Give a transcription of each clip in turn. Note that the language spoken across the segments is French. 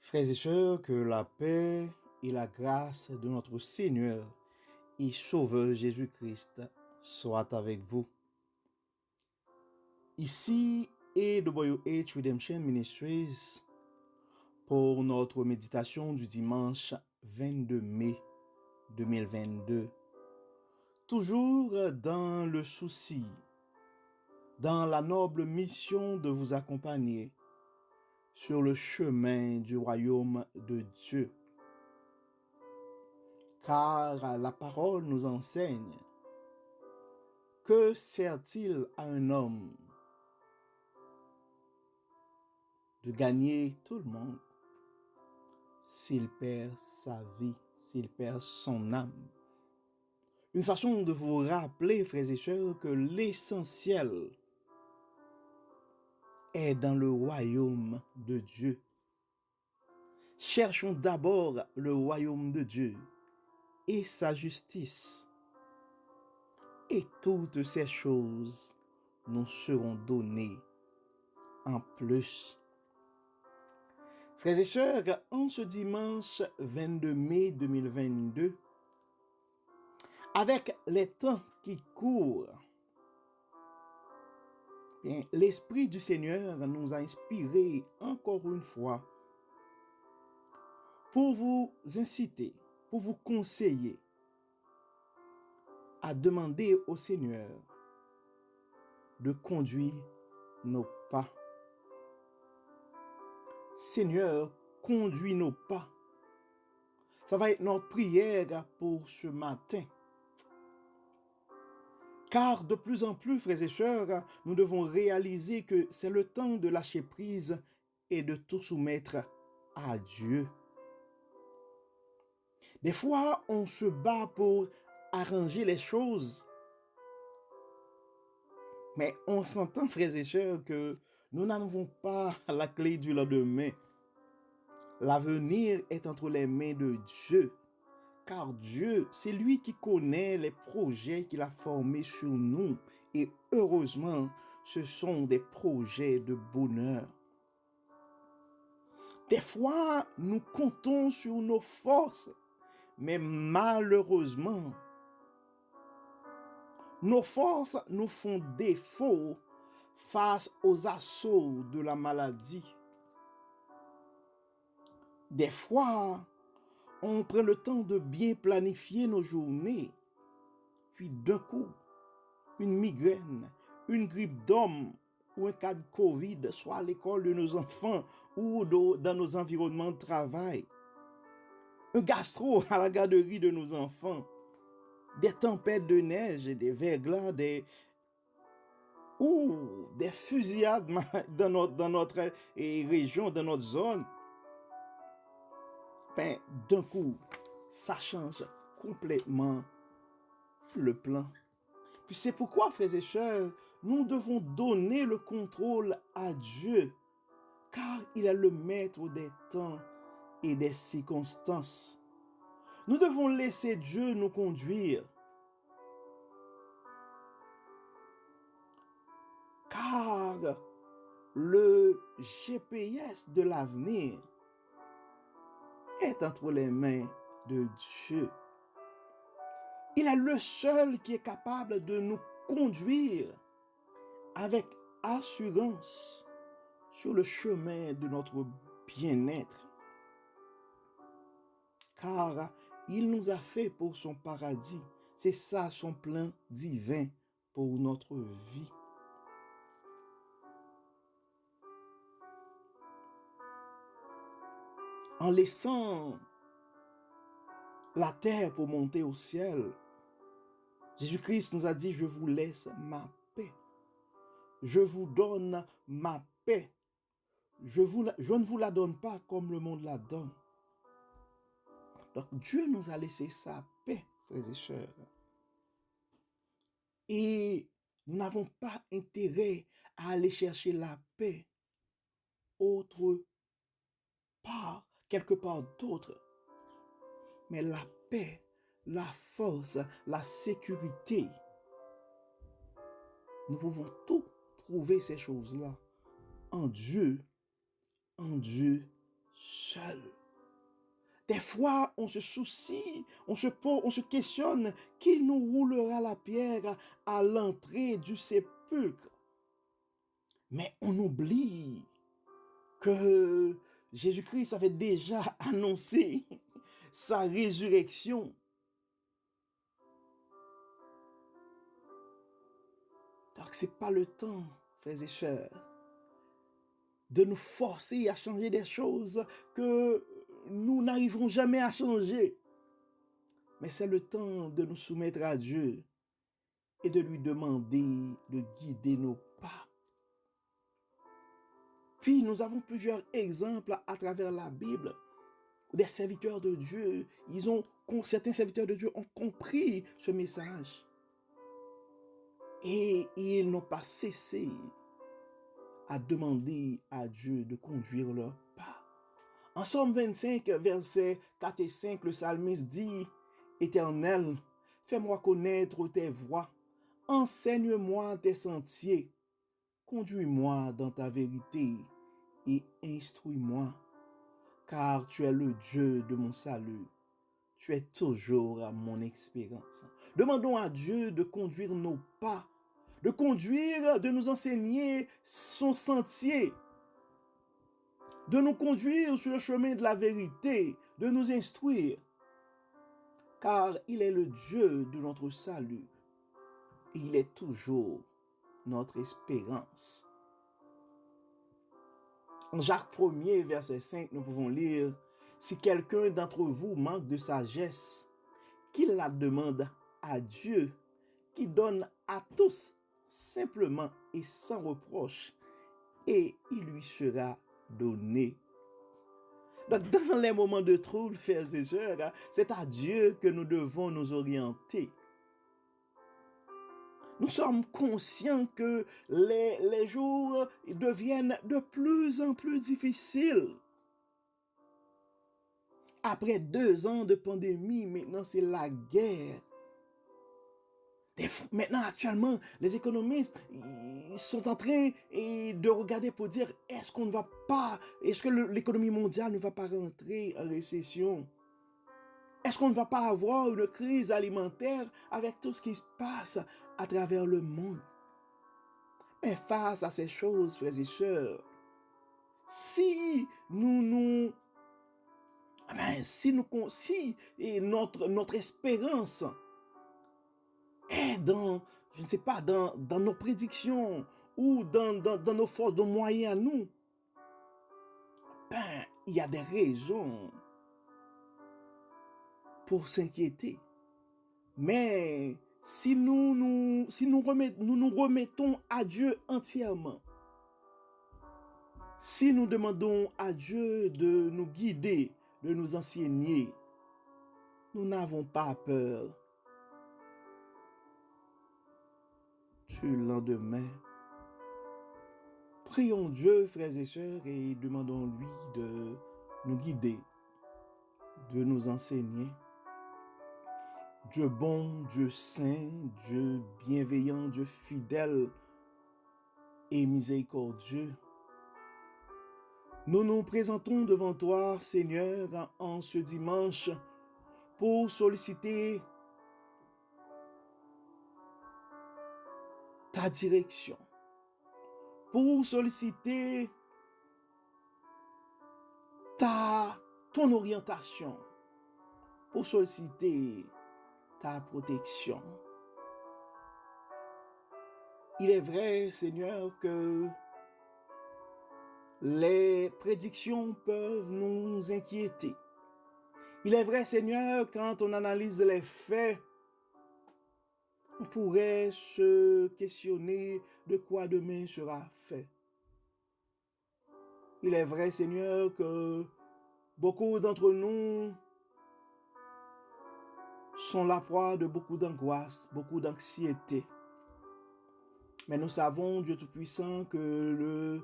Frères et sœurs, que la paix et la grâce de notre Seigneur et Sauveur Jésus-Christ soient avec vous. Ici AWH Redemption Ministries pour notre méditation du dimanche 22 mai 2022. Toujours dans le souci, dans la noble mission de vous accompagner sur le chemin du royaume de Dieu. Car la parole nous enseigne: que sert-il à un homme de gagner tout le monde s'il perd sa vie, s'il perd son âme? Une façon de vous rappeler, frères et sœurs, que l'essentiel est dans le royaume de Dieu. Cherchons d'abord le royaume de Dieu et sa justice, et toutes ces choses nous seront données en plus. Frères et sœurs, en ce dimanche 22 mai 2022, avec les temps qui courent, l'Esprit du Seigneur nous a inspirés encore une fois pour vous inciter, pour vous conseiller à demander au Seigneur de conduire nos pas. Seigneur, conduis nos pas. Ça va être notre prière pour ce matin. Car de plus en plus, frères et sœurs, nous devons réaliser que c'est le temps de lâcher prise et de tout soumettre à Dieu. Des fois, on se bat pour arranger les choses, mais on s'entend, frères et sœurs, que nous n'avons pas la clé du lendemain. L'avenir est entre les mains de Dieu. Car Dieu, c'est lui qui connaît les projets qu'il a formés sur nous. Et heureusement, ce sont des projets de bonheur. Des fois, nous comptons sur nos forces, mais malheureusement, nos forces nous font défaut face aux assauts de la maladie. Des fois, on prend le temps de bien planifier nos journées, puis d'un coup, une migraine, une grippe d'homme ou un cas de Covid, soit à l'école de nos enfants ou dans nos environnements de travail, un gastro à la garderie de nos enfants, des tempêtes de neige et des verglas, des fusillades dans notre région, dans notre zone. D'un coup, ça change complètement le plan. Puis c'est pourquoi, frères et sœurs, nous devons donner le contrôle à Dieu, car il est le maître des temps et des circonstances. Nous devons laisser Dieu nous conduire, car le GPS de l'avenir est entre les mains de Dieu. Il est le seul qui est capable de nous conduire avec assurance sur le chemin de notre bien-être. Car il nous a fait pour son paradis. C'est ça son plan divin pour notre vie. En laissant la terre pour monter au ciel, Jésus-Christ nous a dit: je vous laisse ma paix. Je vous donne ma paix. Je ne vous la donne pas comme le monde la donne. Donc Dieu nous a laissé sa paix, frères et sœurs. Et nous n'avons pas intérêt à aller chercher la paix autre part, quelque part d'autre. Mais la paix, la force, la sécurité, nous pouvons tout trouver ces choses-là en Dieu seul. Des fois, on se soucie, on se questionne qui nous roulera la pierre à l'entrée du sépulcre. Mais on oublie que Jésus-Christ avait déjà annoncé sa résurrection. Donc, ce n'est pas le temps, frères et sœurs, de nous forcer à changer des choses que nous n'arriverons jamais à changer. Mais c'est le temps de nous soumettre à Dieu et de lui demander de guider nos pas. Puis nous avons plusieurs exemples à travers la Bible où des serviteurs de Dieu, certains serviteurs de Dieu ont compris ce message. Et ils n'ont pas cessé à demander à Dieu de conduire leurs pas. En Somme 25, versets 4 et 5, le psalmiste dit, « Éternel, fais-moi connaître tes voies, enseigne-moi tes sentiers, conduis-moi dans ta vérité et instruis-moi, car tu es le Dieu de mon salut. Tu es toujours à mon espérance. » Demandons à Dieu de conduire nos pas, de nous enseigner son sentier, de nous conduire sur le chemin de la vérité, de nous instruire, car il est le Dieu de notre salut et il est toujours notre espérance. En Jacques 1er, verset 5, nous pouvons lire, « Si quelqu'un d'entre vous manque de sagesse, qu'il la demande à Dieu, qui donne à tous simplement et sans reproche, et il lui sera donné. » Donc, dans les moments de trouble, frères et sœurs, c'est à Dieu que nous devons nous orienter. Nous sommes conscients que les jours deviennent de plus en plus difficiles. Après 2 ans de pandémie, maintenant c'est la guerre. Maintenant, actuellement, les économistes ils sont en train de regarder pour dire est-ce que l'économie mondiale ne va pas rentrer en récession? Est-ce qu'on ne va pas avoir une crise alimentaire avec tout ce qui se passe à travers le monde? Mais face à ces choses, frères et sœurs, si notre espérance est dans, je ne sais pas, dans nos prédictions ou dans nos forces, nos moyens à nous, il y a des raisons pour s'inquiéter. Mais si nous nous remettons à Dieu entièrement, si nous demandons à Dieu de nous guider, de nous enseigner, nous n'avons pas peur du lendemain. Prions Dieu, frères et sœurs, et demandons-lui de nous guider, de nous enseigner. Dieu bon, Dieu saint, Dieu bienveillant, Dieu fidèle et miséricordieux. Nous nous présentons devant toi, Seigneur, en ce dimanche pour solliciter ta direction, pour solliciter ton orientation, pour solliciter ta protection. Il est vrai, Seigneur, que les prédictions peuvent nous inquiéter. Il est vrai, Seigneur, quand on analyse les faits, on pourrait se questionner de quoi demain sera fait. Il est vrai, Seigneur, que beaucoup d'entre nous sont la proie de beaucoup d'angoisse, beaucoup d'anxiété. Mais nous savons, Dieu Tout-Puissant, que le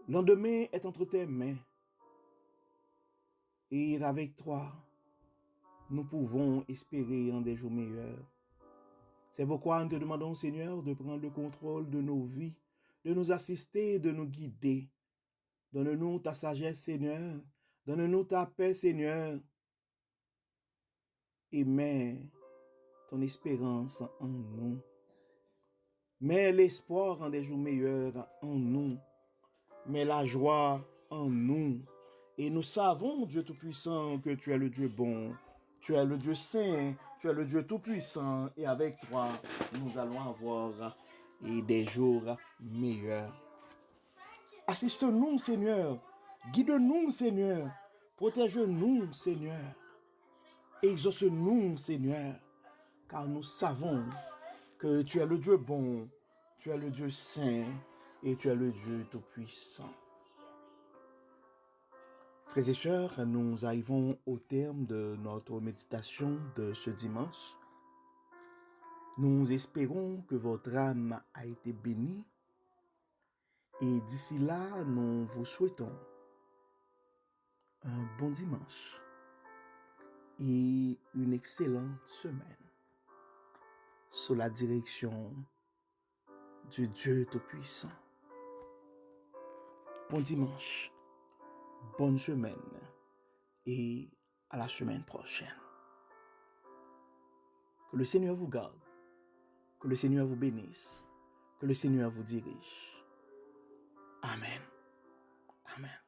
lendemain est entre tes mains. Et avec toi, nous pouvons espérer en des jours meilleurs. C'est pourquoi nous te demandons, Seigneur, de prendre le contrôle de nos vies, de nous assister, de nous guider. Donne-nous ta sagesse, Seigneur, Donne-nous ta paix, Seigneur, et mets ton espérance en nous. Mets l'espoir en des jours meilleurs en nous. Mets la joie en nous. Et nous savons, Dieu Tout-Puissant, que tu es le Dieu bon, tu es le Dieu saint, tu es le Dieu Tout-Puissant. Et avec toi, nous allons avoir des jours meilleurs. Assiste-nous, Seigneur. Guide-nous, Seigneur. Protège-nous, Seigneur. Exauce-nous, Seigneur. Car nous savons que tu es le Dieu bon, tu es le Dieu saint et tu es le Dieu Tout-Puissant. Frères et sœurs, nous arrivons au terme de notre méditation de ce dimanche. Nous espérons que votre âme a été bénie et d'ici là, nous vous souhaitons un bon dimanche et une excellente semaine sous la direction du Dieu Tout-Puissant. Bon dimanche, bonne semaine et à la semaine prochaine. Que le Seigneur vous garde, que le Seigneur vous bénisse, que le Seigneur vous dirige. Amen. Amen.